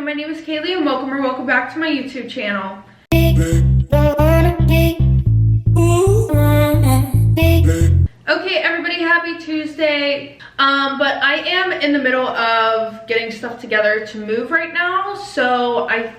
everyone, my name is Kaylie and welcome back to my YouTube channel. Okay everybody, happy Tuesday. But I am in the middle of getting stuff together to move right now, so I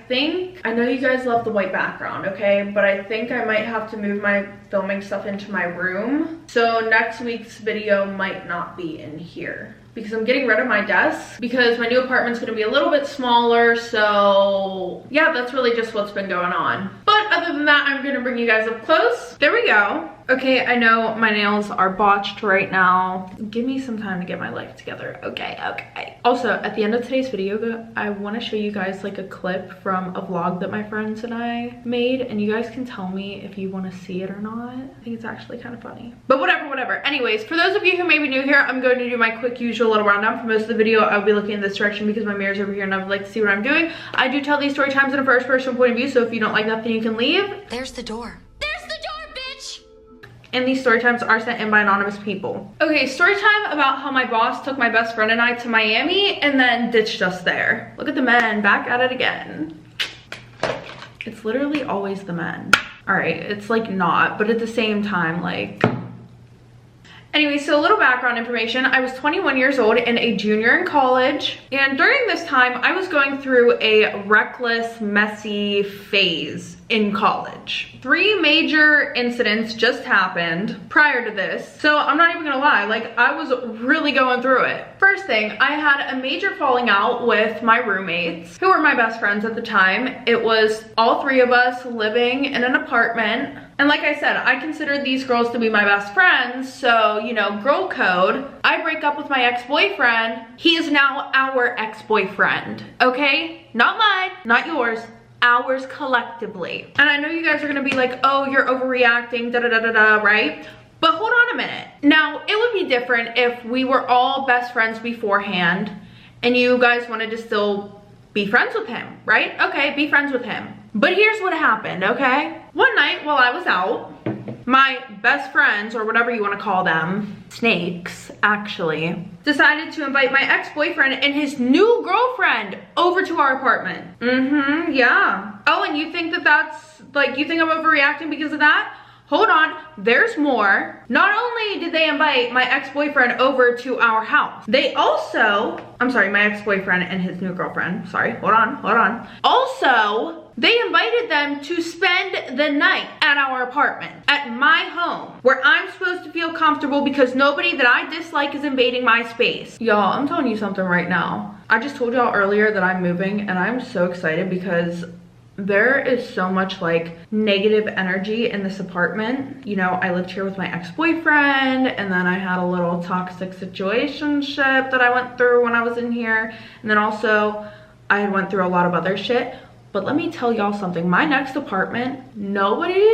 know you guys love the white background, okay, but I think I might have to move my filming stuff into my room, so next week's video might not be in here because I'm getting rid of my desk because my new apartment's gonna be a little bit smaller. So yeah, that's really just what's been going on. But other than that, I'm gonna bring you guys up close. There we go. Okay, I know my nails are botched right now. Give me some time to get my life together. Okay. Also, at the end of today's video, I want to show you guys like a clip from a vlog that my friends and I made, and you guys can tell me if you want to see it or not. I think it's actually kind of funny. But whatever. Anyways, for those of you who may be new here, I'm going to do my quick usual little rundown. For most of the video, I'll be looking in this direction because my mirror's over here and I would like to see what I'm doing. I do tell these story times in a first person point of view, so if you don't like that, then you can leave. There's the door. And these story times are sent in by anonymous people. Okay, story time about how my boss took my best friend and I to Miami and then ditched us there. Look at the men, back at it again. It's literally always the men. All right, it's like not, but at the same time, like. Anyway, so a little background information. I was 21 years old and a junior in college. And during this time, I was going through a reckless, messy phase in college. 3 major incidents just happened prior to this. So I'm not even gonna lie, like I was really going through it. First thing, I had a major falling out with my roommates, who were my best friends at the time. It was all 3 of us living in an apartment. And like I said, I considered these girls to be my best friends, so, you know, girl code. I break up with my ex-boyfriend. He is now our ex-boyfriend, okay? Not mine, not yours, ours collectively. And I know you guys are gonna be like, oh, you're overreacting, da-da-da-da-da, right? But hold on a minute. Now, it would be different if we were all best friends beforehand and you guys wanted to still be friends with him, right? Okay, be friends with him. But here's what happened, okay? One night while I was out, my best friends, or whatever you want to call them, snakes actually, decided to invite my ex-boyfriend and his new girlfriend over to our apartment. Yeah. Oh, and you think that's, like, you think I'm overreacting because of that? Hold on, there's more. Not only did they invite my ex-boyfriend over to our house, they also, I'm sorry, my ex-boyfriend and his new girlfriend, sorry, hold on. Also, they invited them to spend the night at our apartment, at my home, where I'm supposed to feel comfortable because nobody that I dislike is invading my space. Y'all, I'm telling you something right now. I just told y'all earlier that I'm moving and I'm so excited because there is so much like negative energy in this apartment. You know, I lived here with my ex-boyfriend and then I had a little toxic situationship that I went through when I was in here. And then also I went through a lot of other shit. But let me tell y'all something, my next apartment, nobody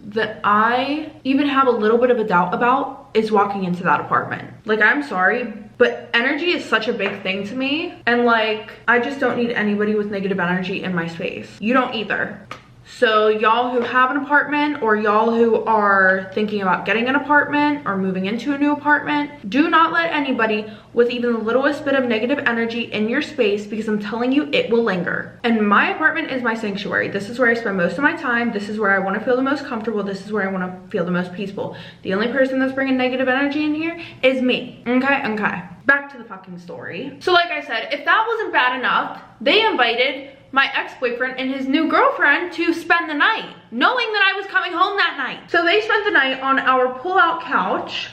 that I even have a little bit of a doubt about is walking into that apartment. Like, I'm sorry, but energy is such a big thing to me. And like, I just don't need anybody with negative energy in my space. You don't either. So y'all who have an apartment or y'all who are thinking about getting an apartment or moving into a new apartment, do not let anybody with even the littlest bit of negative energy in your space, because I'm telling you, it will linger. And my apartment is my sanctuary. This is where I spend most of my time. This is where I want to feel the most comfortable. This is where I want to feel the most peaceful. The only person that's bringing negative energy in here is me. Okay. Back to the fucking story. So like I said, if that wasn't bad enough, they invited my ex-boyfriend and his new girlfriend to spend the night, knowing that I was coming home that night. So they spent the night on our pull-out couch,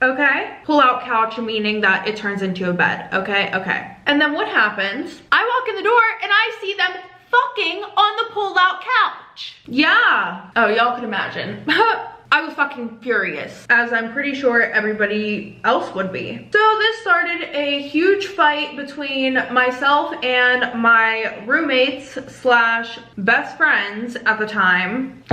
okay? Pull-out couch meaning that it turns into a bed, okay? And then what happens? I walk in the door and I see them fucking on the pull-out couch. Yeah. Oh, y'all can imagine. I was fucking furious, as I'm pretty sure everybody else would be. So this started a huge fight between myself and my roommates slash best friends at the time.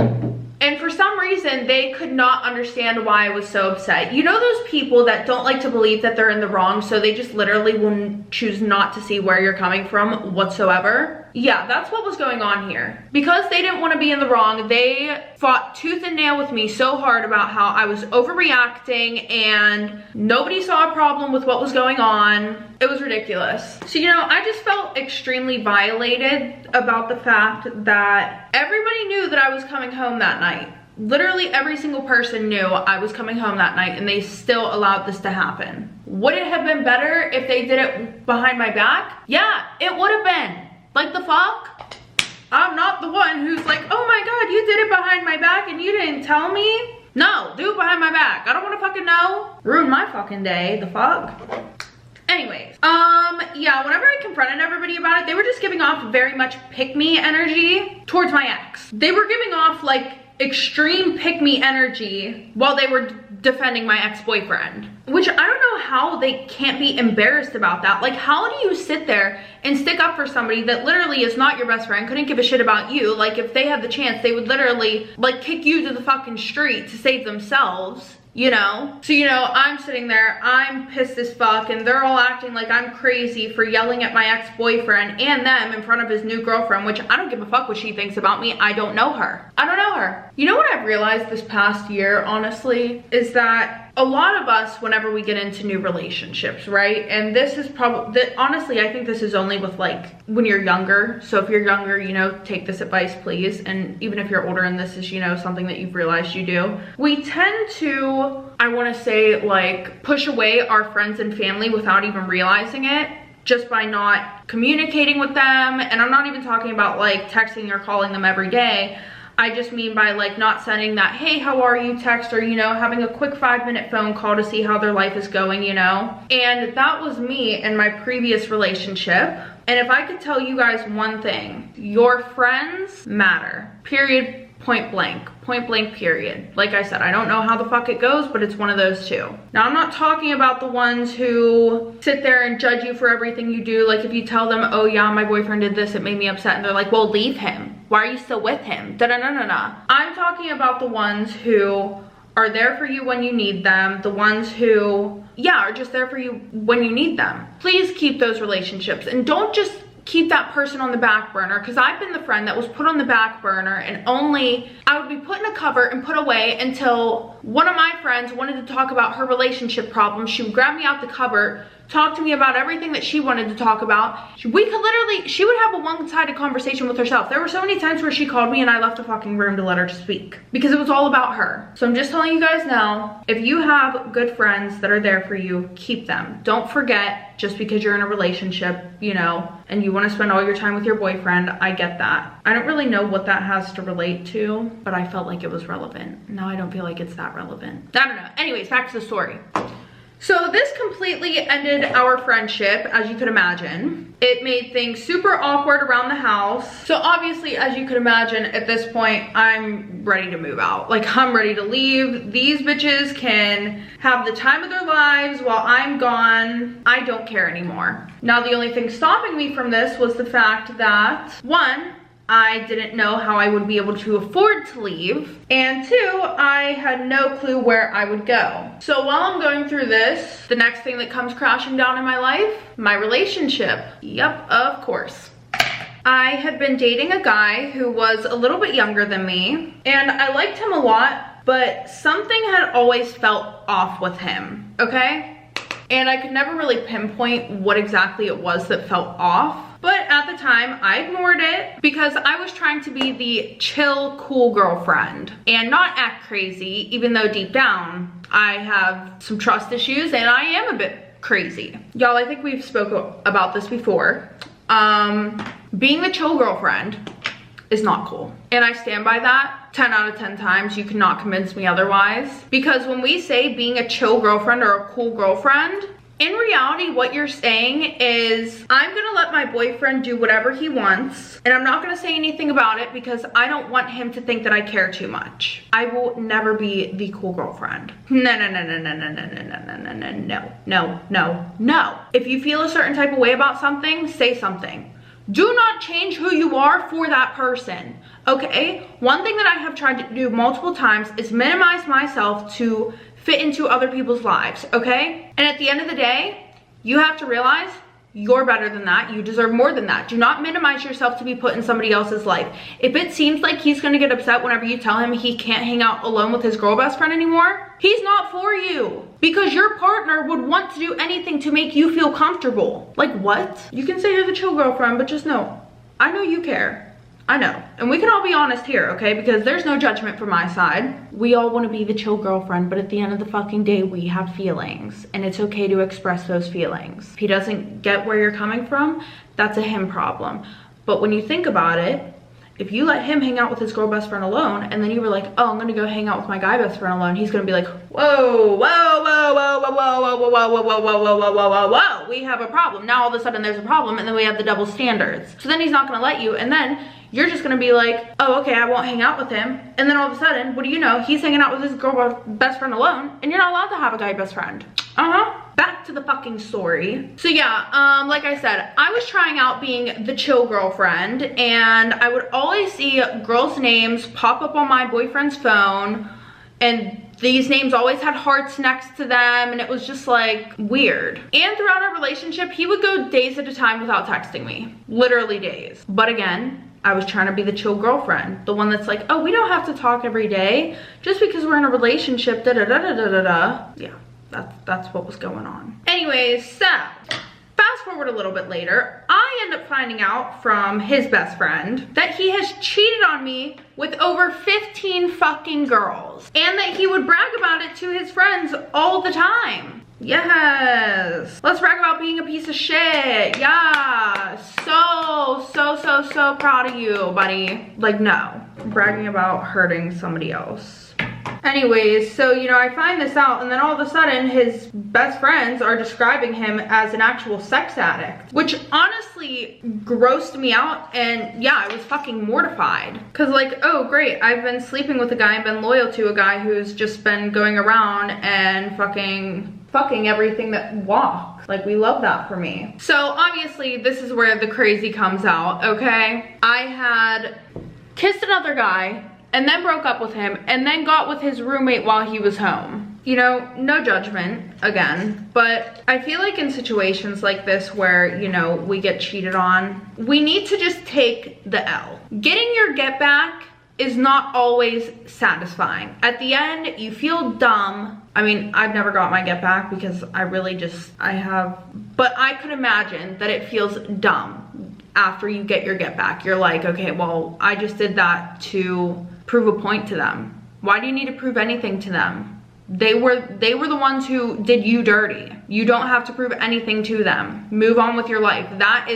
And for some reason, they could not understand why I was so upset. You know those people that don't like to believe that they're in the wrong, so they just literally will choose not to see where you're coming from whatsoever? Yeah, that's what was going on here. Because they didn't want to be in the wrong, they fought tooth and nail with me so hard about how I was overreacting and nobody saw a problem with what was going on. It was ridiculous. So, you know, I just felt extremely violated about the fact that everybody knew that I was coming home that night. Literally every single person knew I was coming home that night, and they still allowed this to happen. Would it have been better if they did it behind my back? Yeah, it would have been. Like, the fuck? I'm not the one who's like, oh my god, you did it behind my back and you didn't tell me? No, do it behind my back. I don't want to fucking know. Ruin my fucking day. The fuck? Anyways, yeah, whenever I confronted everybody about it, they were just giving off very much pick-me energy towards my ex. They were giving off like extreme pick-me energy while they were defending my ex-boyfriend, which I don't know how they can't be embarrassed about that. Like, how do you sit there and stick up for somebody that literally is not your best friend, couldn't give a shit about you? Like, if they had the chance, they would literally like kick you to the fucking street to save themselves, you know? So, you know, I'm sitting there, I'm pissed as fuck, and they're all acting like I'm crazy for yelling at my ex-boyfriend and them in front of his new girlfriend, which I don't give a fuck what she thinks about me. I don't know her. I don't know her. You know what I've realized this past year, honestly, is that a lot of us, whenever we get into new relationships, right? And this is probably, honestly, I think this is only with like when you're younger. So if you're younger, you know, take this advice, please. And even if you're older and this is, you know, something that you've realized you do, we tend to, I want to say, like, push away our friends and family without even realizing it, just by not communicating with them. And I'm not even talking about like texting or calling them every day. I just mean by like not sending that, hey, how are you text, or, you know, having a quick 5-minute phone call to see how their life is going, you know? And that was me in my previous relationship. And if I could tell you guys one thing, your friends matter, period. Point blank, period. Like I said, I don't know how the fuck it goes, but it's one of those two. Now, I'm not talking about the ones who sit there and judge you for everything you do. Like, if you tell them, oh yeah, my boyfriend did this, it made me upset, and they're like, well, leave him. Why are you still with him? Da-da-da-da-da. I'm talking about the ones who are there for you when you need them. The ones who, yeah, are just there for you when you need them. Please keep those relationships, and don't just keep that person on the back burner, because I've been the friend that was put on the back burner, and only I would be put in a cupboard and put away until one of my friends wanted to talk about her relationship problems. She would grab me out the cupboard, talk to me about everything that she wanted to talk about. She would have a one-sided conversation with herself. There were so many times where she called me and I left the fucking room to let her speak, because it was all about her. So I'm just telling you guys now, if you have good friends that are there for you, keep them. Don't forget, just because you're in a relationship, you know, and you want to spend all your time with your boyfriend, I get that. I don't really know what that has to relate to, but I felt like it was relevant. Now I don't feel like it's that relevant. I don't know. Anyways, back to the story. So this completely ended our friendship, as you could imagine. It made things super awkward around the house. So obviously, as you could imagine, at this point, I'm ready to move out. Like, I'm ready to leave. These bitches can have the time of their lives while I'm gone. I don't care anymore. Now, the only thing stopping me from this was the fact that, one, I didn't know how I would be able to afford to leave, and two, I had no clue where I would go. So while I'm going through this, the next thing that comes crashing down in my life, my relationship. Yep, of course. I had been dating a guy who was a little bit younger than me, and I liked him a lot, but something had always felt off with him, okay? And I could never really pinpoint what exactly it was that felt off. But at the time, I ignored it because I was trying to be the chill, cool girlfriend and not act crazy, even though deep down, I have some trust issues and I am a bit crazy. Y'all, I think we've spoken about this before. Being the chill girlfriend is not cool. And I stand by that 10 out of 10 times. You cannot convince me otherwise. Because when we say being a chill girlfriend or a cool girlfriend, in reality, what you're saying is, I'm gonna let my boyfriend do whatever he wants, and I'm not gonna say anything about it because I don't want him to think that I care too much. I will never be the cool girlfriend. No. If you feel a certain type of way about something, say something. Do not change who you are for that person, okay? One thing that I have tried to do multiple times is minimize myself to fit into other people's lives, okay? And at the end of the day, you have to realize you're better than that. You deserve more than that. Do not minimize yourself to be put in somebody else's life. If it seems like he's gonna get upset whenever you tell him he can't hang out alone with his girl best friend anymore, he's not for you. Because your partner would want to do anything to make you feel comfortable. Like what? You can say you're the chill girlfriend, but just know, I know you care. I know. And we can all be honest here, okay? Because there's no judgment from my side. We all want to be the chill girlfriend, but at the end of the fucking day, we have feelings. And it's okay to express those feelings. If he doesn't get where you're coming from, that's a him problem. But when you think about it, if you let him hang out with his girl best friend alone, and then you were like, oh, I'm gonna go hang out with my guy best friend alone, he's gonna be like, whoa, whoa, whoa, whoa, whoa, whoa, whoa, whoa, whoa, whoa, whoa, whoa, whoa, whoa, whoa, whoa, we have a problem. Now all of a sudden there's a problem, and then we have the double standards. So then he's not gonna let you, and then you're just gonna be like, oh, okay, I won't hang out with him. And then all of a sudden, what do you know? He's hanging out with his girl best friend alone, and you're not allowed to have a guy best friend. Back to the fucking story. So yeah, like I said, I was trying out being the chill girlfriend, and I would always see girls' names pop up on my boyfriend's phone, and these names always had hearts next to them, and it was just like weird. And throughout our relationship, he would go days at a time without texting me. Literally days. But again, I was trying to be the chill girlfriend. The one that's like, oh, we don't have to talk every day just because we're in a relationship, da da da da da da da. Yeah. That's what was going on. Anyways, so fast forward a little bit later, I end up finding out from his best friend that he has cheated on me with over 15 fucking girls, and that he would brag about it to his friends all the time. Yes, let's brag about being a piece of shit. Yeah, so proud of you, buddy. Like, no, bragging about hurting somebody else. Anyways, so, you know, I find this out, and then all of a sudden his best friends are describing him as an actual sex addict, which honestly grossed me out. And yeah, I was fucking mortified, because like, oh great, I've been sleeping with a guy and been loyal to a guy who's just been going around and fucking everything that walks. Like, we love that for me. So obviously this is where the crazy comes out, okay? I had kissed another guy, and then broke up with him, and then got with his roommate while he was home. You know, no judgment, again, but I feel like in situations like this where, you know, we get cheated on, we need to just take the L. Getting your get back is not always satisfying. At the end, you feel dumb. I mean, I've never got my get back because I really just, but I could imagine that it feels dumb after you get your get back. You're like, okay, well, I just did that to prove a point to them. Why do you need to prove anything to them? They were the ones who did you dirty. You don't have to prove anything to them. Move on with your life. That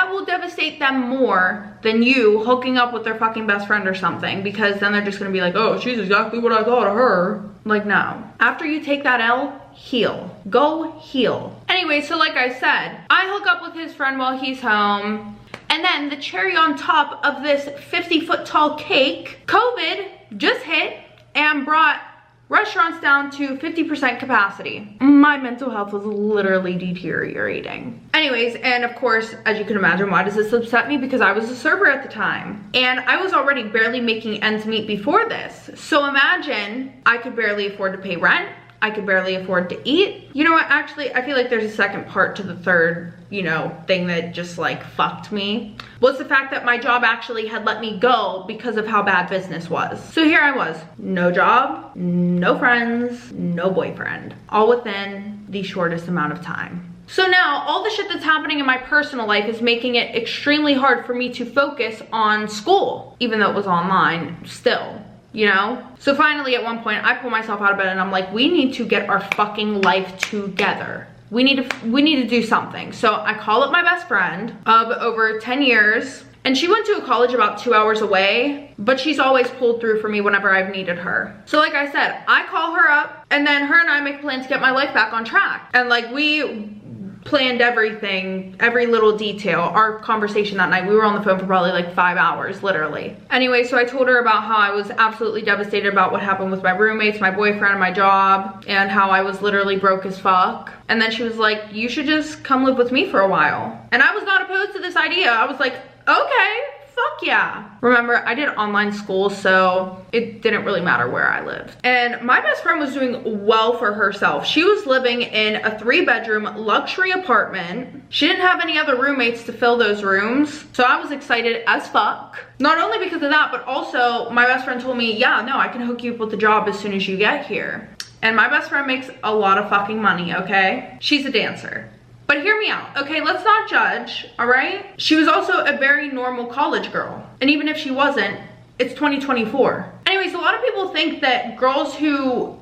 will devastate them more than you hooking up with their fucking best friend or something, because then they're just gonna be like, oh, she's exactly what I thought of her. Like, no. After you take that L, heal. Go heal. Anyway, so like I said, I hook up with his friend while he's home. And then the cherry on top of this 50-foot tall cake, COVID just hit and brought restaurants down to 50% capacity. My mental health was literally deteriorating. Anyways, and of course, as you can imagine, why does this upset me? Because I was a server at the time, and I was already barely making ends meet before this. So imagine, I could barely afford to pay rent. I could barely afford to eat. You know what, actually, I feel like there's a second part to the third, you know, thing that just like fucked me. Was the fact that my job actually had let me go because of how bad business was. So here I was, no job, no friends, no boyfriend, all within the shortest amount of time. So now all the shit that's happening in my personal life is making it extremely hard for me to focus on school, even though it was online still. You know? So finally at one point I pull myself out of bed and I'm like, we need to get our fucking life together. We need to do something. So I call up my best friend of over 10 years, and she went to a college about 2 hours away, but she's always pulled through for me whenever I've needed her. So like I said, I call her up, and then her and I make a plan to get my life back on track. And like, we planned everything, every little detail. Our conversation that night, we were on the phone for probably like 5 hours, literally. Anyway, so I told her about how I was absolutely devastated about what happened with my roommates, my boyfriend, and my job, and how I was literally broke as fuck. And then she was like, you should just come live with me for a while. And I was not opposed to this idea. I was like, okay, fuck yeah. Remember, I did online school, so it didn't really matter where I lived. And my best friend was doing well for herself. She was living in a 3-bedroom luxury apartment. She didn't have any other roommates to fill those rooms. So I was excited as fuck. Not only because of that, but also my best friend told me, yeah, no, I can hook you up with the job as soon as you get here. And my best friend makes a lot of fucking money, okay? She's a dancer. But hear me out, okay? Let's not judge, all right? She was also a very normal college girl. And even if she wasn't, it's 2024. Anyways, a lot of people think that girls who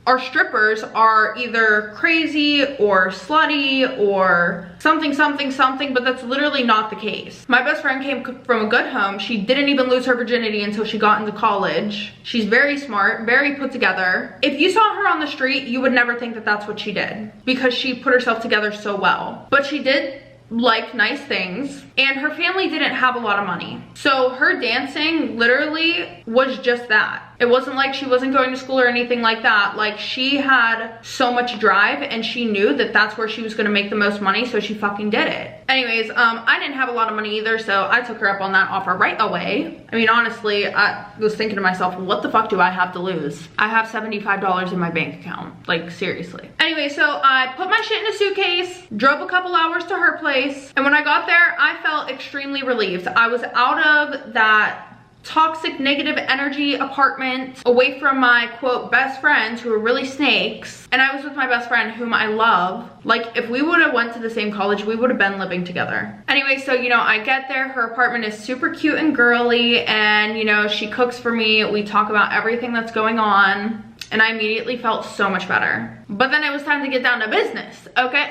are strippers are either crazy or slutty or something, but that's literally not the case. My best friend came from a good home. She didn't even lose her virginity until she got into college. She's very smart, very put together. If you saw her on the street, you would never think that that's what she did because she put herself together so well. But she did like nice things, and her family didn't have a lot of money. So her dancing literally was just that. It wasn't like she wasn't going to school or anything like that. Like, she had so much drive and she knew that that's where she was gonna make the most money, so she fucking did it. Anyways, I didn't have a lot of money either, so I took her up on that offer right away. I mean, honestly, I was thinking to myself, what the fuck do I have to lose? I have $75 in my bank account, like seriously. Anyway, so I put my shit in a suitcase, drove a couple hours to her place, and when I got there, I felt extremely relieved. I was out of that toxic negative energy apartment, away from my quote best friends who are really snakes, and I was with my best friend whom I love. Like, if we would have went to the same college, we would have been living together. Anyway, so you know, I get there, her apartment is super cute and girly, and you know, she cooks for me, we talk about everything that's going on, and I immediately felt so much better. But then it was time to get down to business, okay,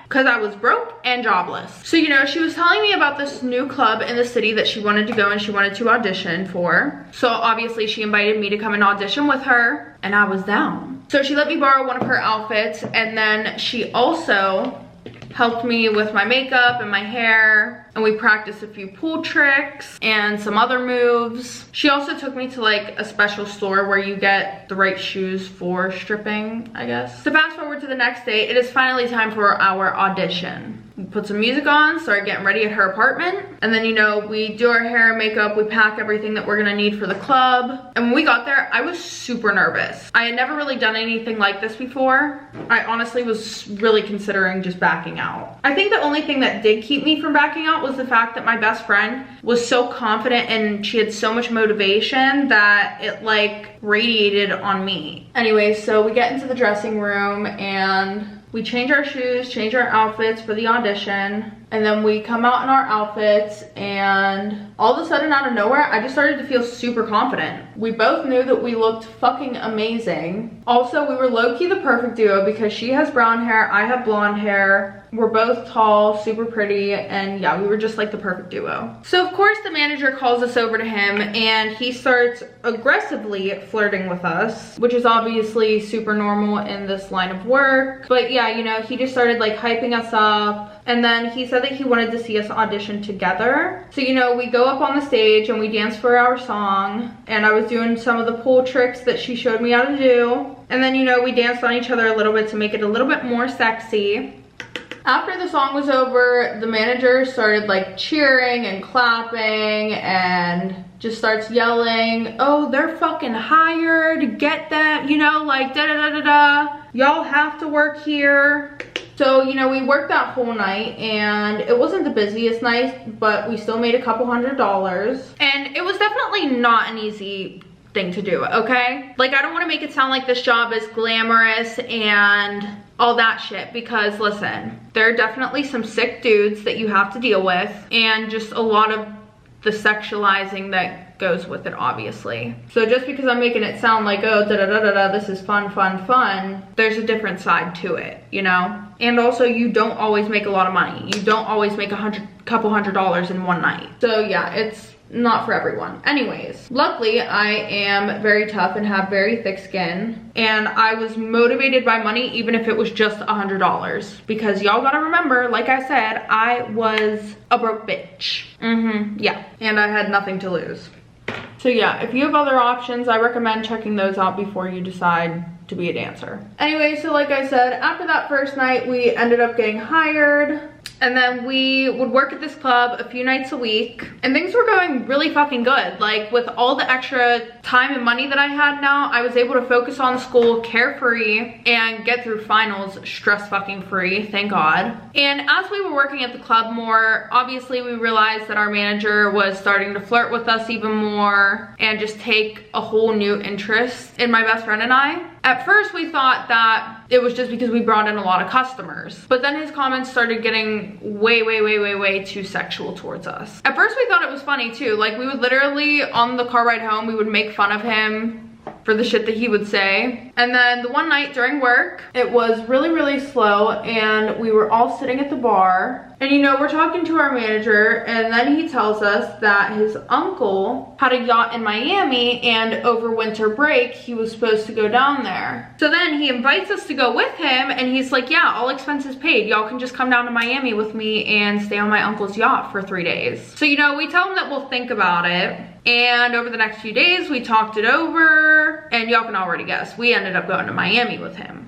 because I was broke and jobless. So, you know, she was telling me about this new club in the city that she wanted to go and she wanted to audition for. So obviously she invited me to come and audition with her, and I was down. So she let me borrow one of her outfits, and then she also helped me with my makeup and my hair, and we practiced a few pool tricks and some other moves. She also took me to like a special store where you get the right shoes for stripping, I guess. So fast forward to the next day, it is finally time for our audition. We put some music on, start getting ready at her apartment, and then, you know, we do our hair and makeup, we pack everything that we're gonna need for the club. And when we got there, I was super nervous. I had never really done anything like this before. I honestly was really considering just backing out. I think the only thing that did keep me from backing out was the fact that my best friend was so confident and she had so much motivation that it like radiated on me. Anyway, so we get into the dressing room and we change our shoes, change our outfits for the audition, and then we come out in our outfits, and all of a sudden, out of nowhere, I just started to feel super confident. We both knew that we looked fucking amazing. Also, we were low-key the perfect duo because she has brown hair, I have blonde hair. We're both tall, super pretty, and yeah, we were just like the perfect duo. So of course the manager calls us over to him and he starts aggressively flirting with us, which is obviously super normal in this line of work. But yeah, you know, he just started like hyping us up, and then he said that he wanted to see us audition together. So, you know, we go up on the stage and we dance for our song, and I was doing some of the pool tricks that she showed me how to do. And then, you know, we danced on each other a little bit to make it a little bit more sexy. After the song was over, the manager started like cheering and clapping and just starts yelling, oh, they're fucking hired, get them, you know, like da da da da da, y'all have to work here. So, you know, we worked that whole night, and it wasn't the busiest night, but we still made a couple $100s. And it was definitely not an easy thing to do, okay? Like, I don't want to make it sound like this job is glamorous and all that shit, because listen, there are definitely some sick dudes that you have to deal with, and just a lot of the sexualizing that goes with it, obviously. So just because I'm making it sound like, oh, da da da da da, this is fun, fun, fun, there's a different side to it, you know? And also, you don't always make a lot of money. You don't always make couple $100s in one night. So yeah, it's not for everyone. Anyways, luckily I am very tough and have very thick skin, and I was motivated by money even if it was just $100, because y'all gotta remember, like I said, I was a broke bitch. Yeah, and I had nothing to lose. So yeah, if you have other options, I recommend checking those out before you decide to be a dancer. Anyway, so like I said, after that first night, we ended up getting hired. And then we would work at this club a few nights a week, and things were going really fucking good. Like, with all the extra time and money that I had now, I was able to focus on school carefree and get through finals stress fucking free, thank God. And as we were working at the club more, obviously we realized that our manager was starting to flirt with us even more and just take a whole new interest in my best friend and I. At first we thought that it was just because we brought in a lot of customers, but then his comments started getting way too sexual towards us. At first we thought it was funny too. Like, we would literally, on the car ride home, we would make fun of him for the shit that he would say. And then the one night during work, it was really slow, and we were all sitting at the bar, and you know, we're talking to our manager, and then he tells us that his uncle had a yacht in Miami, and over winter break he was supposed to go down there. So then he invites us to go with him, and he's like, yeah, all expenses paid, y'all can just come down to Miami with me and stay on my uncle's yacht for 3 days. So, you know, we tell him that we'll think about it. And over the next few days, we talked it over, and y'all can already guess, we ended up going to Miami with him.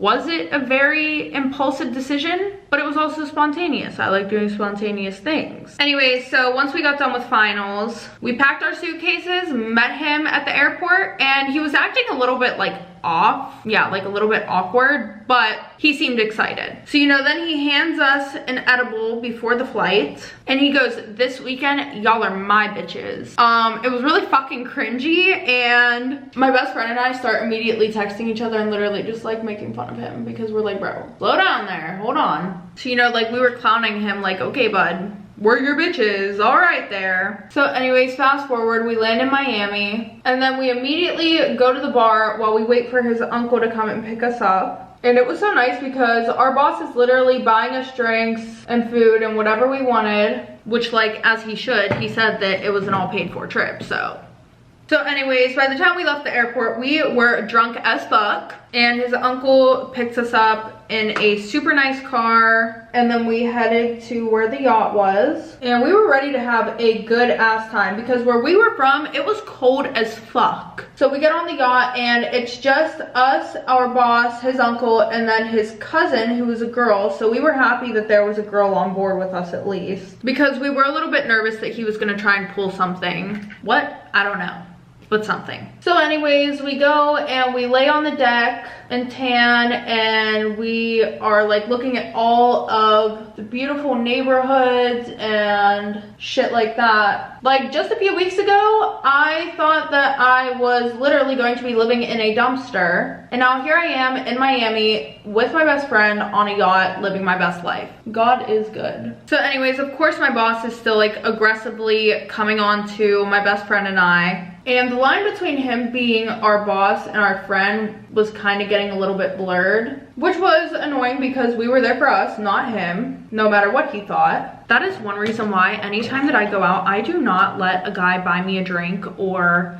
Was it a very impulsive decision? But it was also spontaneous. I like doing spontaneous things. Anyway, so once we got done with finals, we packed our suitcases, met him at the airport, and he was acting a little bit like off. Yeah, like a little bit awkward, but he seemed excited. So, you know, then he hands us an edible before the flight, and he goes, this weekend, y'all are my bitches. It was really fucking cringy, and my best friend and I start immediately texting each other and literally just like making fun of him, because we're like, bro, slow down there, hold on. So, you know, like, we were clowning him like, okay, bud, we're your bitches, all right there. So anyways, fast forward, we land in Miami, and then we immediately go to the bar while we wait for his uncle to come and pick us up. And it was so nice because our boss is literally buying us drinks and food and whatever we wanted, which, like, as he should, he said that it was an all paid for trip, so anyways, by the time we left the airport, we were drunk as fuck, and his uncle picked us up in a super nice car, and then we headed to where the yacht was, and we were ready to have a good ass time because where we were from, it was cold as fuck. So we get on the yacht, and it's just us, our boss, his uncle, and then his cousin, who was a girl. So we were happy that there was a girl on board with us at least, because we were a little bit nervous that he was gonna try and pull something. What? I don't know, but something. So anyways, we go and we lay on the deck and tan, and we are like looking at all of the beautiful neighborhoods and shit like that. Like, just a few weeks ago, I thought that I was literally going to be living in a dumpster, and now here I am in Miami with my best friend on a yacht living my best life. God is good. So anyways, of course my boss is still like aggressively coming on to my best friend and I. And the line between him being our boss and our friend was kind of getting a little bit blurred, which was annoying because we were there for us, not him, no matter what he thought. That is one reason why anytime that I go out, I do not let a guy buy me a drink or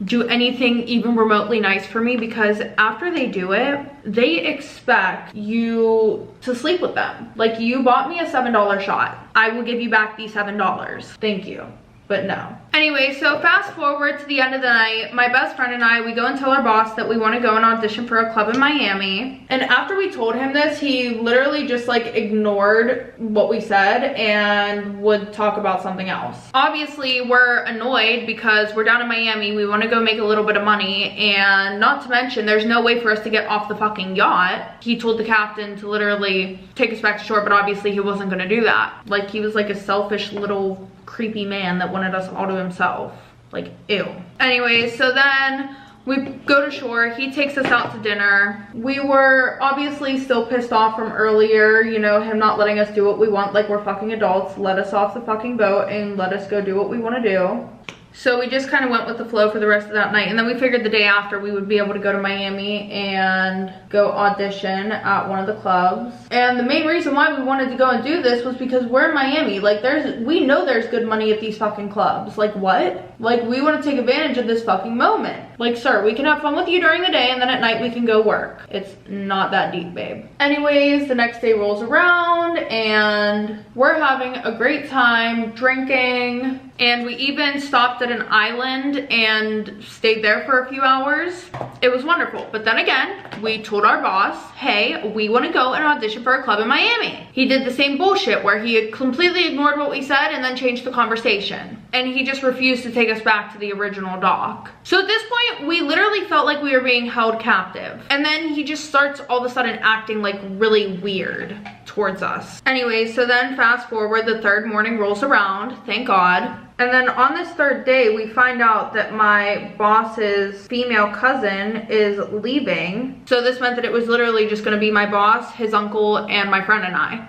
do anything even remotely nice for me, because after they do it, they expect you to sleep with them. Like, you bought me a $7 shot, I will give you back the $7. Thank you. But no. Anyway, so fast forward to the end of the night, my best friend and I, we go and tell our boss that we want to go and audition for a club in Miami. And after we told him this, he literally just like ignored what we said and would talk about something else. Obviously, we're annoyed because we're down in Miami, we want to go make a little bit of money, and not to mention there's no way for us to get off the fucking yacht. He told the captain to literally take us back to shore, but obviously he wasn't going to do that. Like, he was like a selfish little creepy man that wanted us all to himself. Like, ew. Anyway, so then we go to shore, he takes us out to dinner. We were obviously still pissed off from earlier, you know, him not letting us do what we want, like we're fucking adults. Let us off the fucking boat and let us go do what we want to do. So we just kind of went with the flow for the rest of that night. And then we figured the day after we would be able to go to Miami and go audition at one of the clubs. And the main reason why we wanted to go and do this was because we're in Miami. Like, we know there's good money at these fucking clubs. Like, what? Like, we want to take advantage of this fucking moment. Like, sir, we can have fun with you during the day and then at night we can go work. It's not that deep, babe. Anyways, the next day rolls around and we're having a great time drinking. And we even stopped at an island and stayed there for a few hours. It was wonderful. But then again, we told our boss, hey, we want to go and audition for a club in Miami. He did the same bullshit where he had completely ignored what we said and then changed the conversation. And he just refused to take us back to the original dock. So at this point, we literally felt like we were being held captive. And then he just starts all of a sudden acting like really weird towards us. Anyway, so then fast forward, the third morning rolls around, thank God. And then on this third day, we find out that my boss's female cousin is leaving. So this meant that it was literally just gonna be my boss, his uncle, and my friend and I.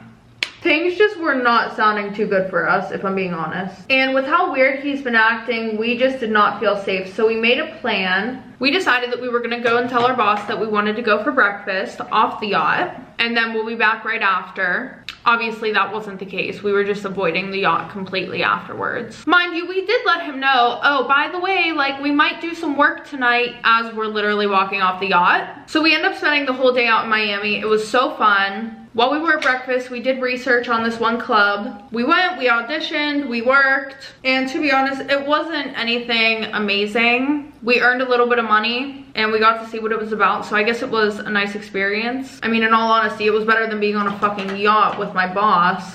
Things just were not sounding too good for us, if I'm being honest. And with how weird he's been acting, we just did not feel safe. So we made a plan. We decided that we were gonna go and tell our boss that we wanted to go for breakfast off the yacht. And then we'll be back right after. Obviously that wasn't the case. We were just avoiding the yacht completely afterwards. Mind you, we did let him know, oh, by the way, like, we might do some work tonight, as we're literally walking off the yacht. So we ended up spending the whole day out in Miami. It was so fun. While we were at breakfast, we did research on this one club. We went, we auditioned, we worked, and to be honest, it wasn't anything amazing. We earned a little bit of money and we got to see what it was about, so I guess it was a nice experience. I mean, in all honesty, it was better than being on a fucking yacht with my boss,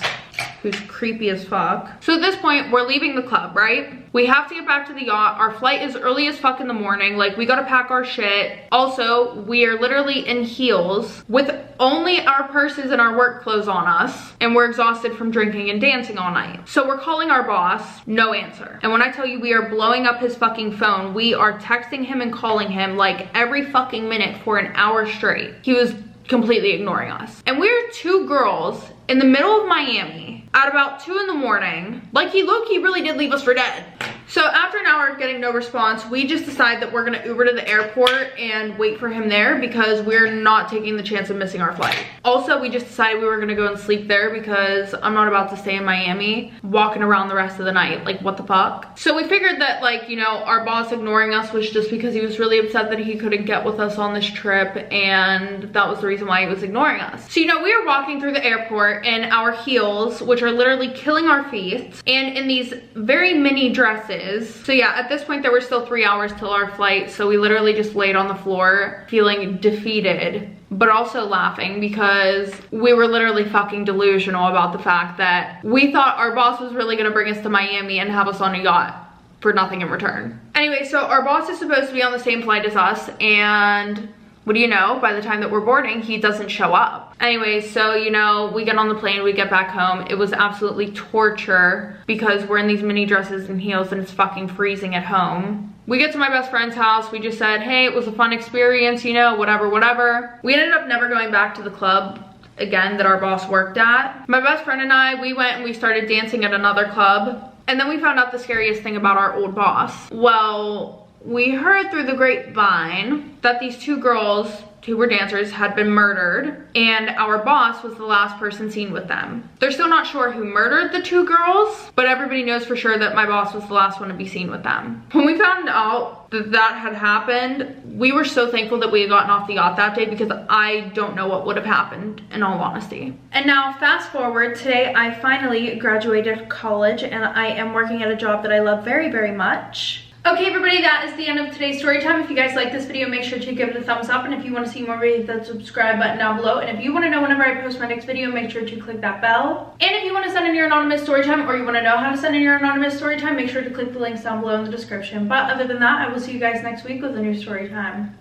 who's creepy as fuck. So at this point, we're leaving the club, right? We have to get back to the yacht. Our flight is early as fuck in the morning. Like, we gotta pack our shit. Also, we are literally in heels with only our purses and our work clothes on us. And we're exhausted from drinking and dancing all night. So we're calling our boss, no answer. And when I tell you we are blowing up his fucking phone, we are texting him and calling him like every fucking minute for an hour straight. He was completely ignoring us. And we're two girls in the middle of Miami at about 2 in the morning. Like, he low-key really did leave us for dead. So after an hour of getting no response, we just decide that we're gonna Uber to the airport and wait for him there because we're not taking the chance of missing our flight. Also, we just decided we were gonna go and sleep there because I'm not about to stay in Miami walking around the rest of the night. Like, what the fuck? So we figured that, like, you know, our boss ignoring us was just because he was really upset that he couldn't get with us on this trip, and that was the reason why he was ignoring us. So, you know, we were walking through the airport in our heels, which are literally killing our feet, and in these very mini dresses. So yeah, at this point there were still 3 hours till our flight, so we literally just laid on the floor feeling defeated, but also laughing because we were literally fucking delusional about the fact that we thought our boss was really gonna bring us to Miami and have us on a yacht for nothing in return. Anyway, so our boss is supposed to be on the same flight as us, and what do you know, by the time that we're boarding, he doesn't show up. Anyway, so, you know, we get on the plane, we get back home. It was absolutely torture because we're in these mini dresses and heels and it's fucking freezing at home. We get to my best friend's house. We just said, hey, it was a fun experience, you know, whatever, whatever. We ended up never going back to the club again that our boss worked at. My best friend and I, we went and we started dancing at another club. And then we found out the scariest thing about our old boss. Well, we heard through the grapevine that these two girls who were dancers had been murdered, and our boss was the last person seen with them. They're still not sure who murdered the two girls, but everybody knows for sure that my boss was the last one to be seen with them. When we found out that that had happened, we were so thankful that we had gotten off the yacht that day because I don't know what would have happened, in all honesty. And now fast forward, today I finally graduated college and I am working at a job that I love very, very much. Okay, everybody, that is the end of today's story time. If you guys like this video, make sure to give it a thumbs up. And if you want to see more, hit that subscribe button down below. And if you want to know whenever I post my next video, make sure to click that bell. And if you want to send in your anonymous story time, or you want to know how to send in your anonymous story time, make sure to click the links down below in the description. But other than that, I will see you guys next week with a new story time.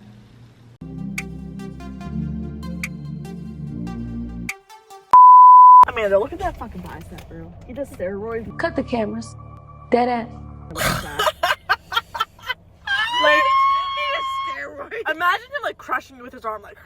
Amanda, look at that fucking bicep, bro. He does steroids. Cut the cameras. Dead ass. Like, he is steroids. Imagine him like crushing you with his arm, like.